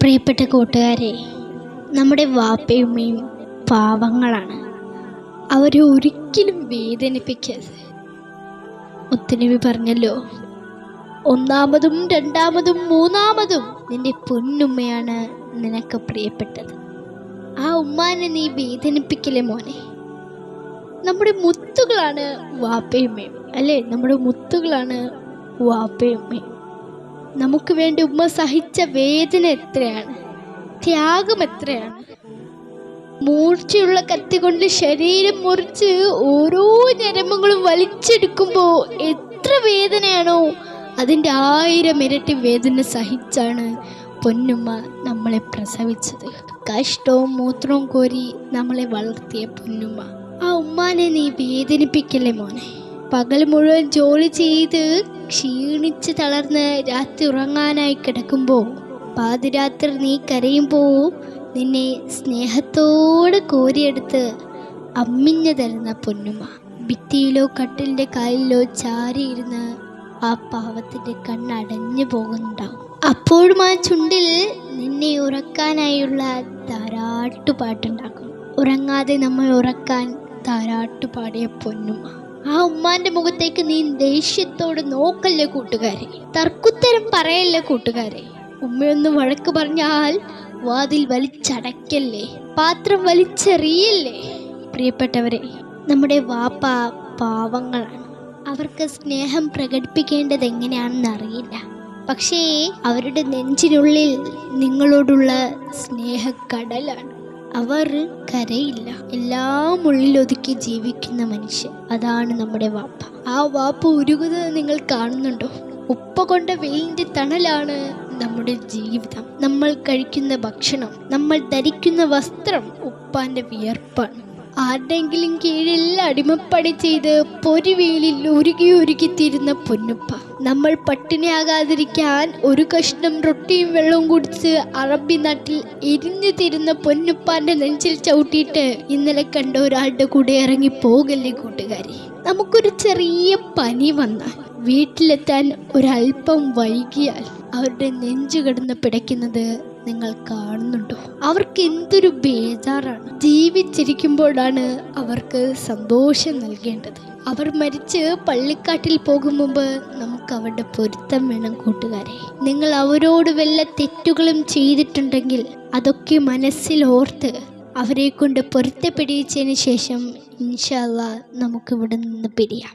പ്രിയപ്പെട്ട കൂട്ടുകാരെ, നമ്മുടെ വാപ്പയും ഉമ്മയും പാവങ്ങളാണ്. അവരെ ഒരിക്കലും വേദനിപ്പിക്കരുത്. മുത്തുനബി പറഞ്ഞല്ലോ, ഒന്നാമതും രണ്ടാമതും മൂന്നാമതും നിന്റെ പൊന്നുമ്മയാണ് നിനക്ക് പ്രിയപ്പെട്ടത്. ആ ഉമ്മാനെ നീ വേദനിപ്പിക്കലേ മോനെ. നമ്മുടെ മുത്തുകളാണ് വാപ്പയുമ്മയും, അല്ലേ? നമ്മുടെ മുത്തുകളാണ് വാപ്പയുമ്മയും. നമുക്ക് വേണ്ടി ഉമ്മ സഹിച്ച വേദന എത്രയാണ്, ത്യാഗം എത്രയാണ്. മൂർച്ചയുള്ള കത്തി കൊണ്ട് ശരീരം മുറിച്ച് ഓരോ ഞരമ്പുകളും വലിച്ചെടുക്കുമ്പോൾ എത്ര വേദനയാണോ, അതിൻ്റെ 1000 ഇരട്ടി വേദന സഹിച്ചാണ് പൊന്നുമ്മ നമ്മളെ പ്രസവിച്ചത്. കഷ്ടവും മൂത്രവും കോരി നമ്മളെ വളർത്തിയ പൊന്നുമ്മ. ആ ഉമ്മാനെ നീ വേദനിപ്പിക്കല്ലേ മോനെ. പകൽ മുഴുവൻ ജോലി ചെയ്ത് ക്ഷീണിച്ച് തളർന്ന് രാത്രി ഉറങ്ങാനായി കിടക്കുമ്പോൾ, പാതിരാത്രി നീ കരയുമ്പോൾ നിന്നെ സ്നേഹത്തോടെ കോരിയെടുത്ത് അമ്മിഞ്ഞു തരുന്ന പൊന്നുമ്മ. ഭിത്തിയിലോ കട്ടിലിൻ്റെ കാലിലോ ചാരിയിരുന്ന് ആ പാവത്തിൻ്റെ കണ്ണടഞ്ഞു പോകുന്നുണ്ടാവും. അപ്പോഴും ആ ചുണ്ടിൽ നിന്നെ ഉറക്കാനായുള്ള താരാട്ടുപാട്ടുണ്ടാക്കും. ഉറങ്ങാതെ നമ്മൾ ഉറക്കാൻ താരാട്ടുപാടിയ പൊന്നുമ്മ. ആ ഉമ്മാന്റെ മുഖത്തേക്ക് നീ ദേഷ്യത്തോട് നോക്കല്ലേ കൂട്ടുകാരെ. തർക്കുത്തരം പറയല്ലേ കൂട്ടുകാരെ. ഉമ്മയൊന്ന് വഴക്ക് പറഞ്ഞാൽ വാതിൽ വലിച്ചടയ്ക്കല്ലേ, പാത്രം വലിച്ചെറിയല്ലേ. പ്രിയപ്പെട്ടവരെ, നമ്മുടെ വാപ്പ പാവങ്ങളാണ്. അവർക്ക് സ്നേഹം പ്രകടിപ്പിക്കേണ്ടത് എങ്ങനെയാണെന്ന് അറിയില്ല. പക്ഷേ അവരുടെ നെഞ്ചിനുള്ളിൽ നിങ്ങളോടുള്ള സ്നേഹക്കടലാണ്. അവർ കരയില്ല. എല്ലാം ഉള്ളിലൊതുക്കി ജീവിക്കുന്ന മനുഷ്യൻ, അതാണ് നമ്മുടെ വാപ്പ. ആ വാപ്പ ഉരുകുന്നത് നിങ്ങൾ കാണുന്നുണ്ടോ? ഉപ്പ കൊണ്ട വെയിലിൻ്റെ തണലാണ് നമ്മുടെ ജീവിതം. നമ്മൾ കഴിക്കുന്ന ഭക്ഷണം, നമ്മൾ ധരിക്കുന്ന വസ്ത്രം ഉപ്പാന്റെ വിയർപ്പാണ്. ആരുടെങ്കിലും കീഴിൽ അടിമപ്പണി ചെയ്ത് പൊരിവെയിലിൽ ഉരുകി തീരുന്ന പൊന്നുപ്പ. നമ്മൾ പട്ടിണിയാകാതിരിക്കാൻ ഒരു കഷ്ണം റൊട്ടിയും വെള്ളവും കുടിച്ച് അറബി നാട്ടിൽ എരിഞ്ഞു തീരുന്ന പൊന്നുപ്പാന്റെ നെഞ്ചിൽ ചവിട്ടിയിട്ട് ഇന്നലെ കണ്ട ഒരാളുടെ കൂടെ ഇറങ്ങി പോകല്ലേ കൂട്ടുകാരി. നമുക്കൊരു ചെറിയ പനി വന്നാൽ, വീട്ടിലെത്താൻ ഒരല്പം വൈകിയാൽ അവരുടെ നെഞ്ചു കിടന്ന് പിടയ്ക്കുന്നത് നിങ്ങൾ കാണുന്നുണ്ടോ? അവർക്ക് എന്തൊരു ബേജാറാണ്. ജീവിച്ചിരിക്കുമ്പോഴാണ് അവർക്ക് സന്തോഷം നൽകേണ്ടത്. അവർ മരിച്ച് പള്ളിക്കാട്ടിൽ പോകും മുമ്പ് നമുക്ക് അവരുടെ പൊരുത്തം വേണം കൂട്ടുകാരെ. നിങ്ങൾ അവരോട് വല്ല തെറ്റുകളും ചെയ്തിട്ടുണ്ടെങ്കിൽ അതൊക്കെ മനസ്സിൽ ഓർത്ത് അവരെ കൊണ്ട് പൊരുത്തപ്പെടിച്ചതിന് ശേഷം ഇൻഷാ അല്ലാഹ് നമുക്ക് ഇവിടെ നിന്ന് പിരിയാം.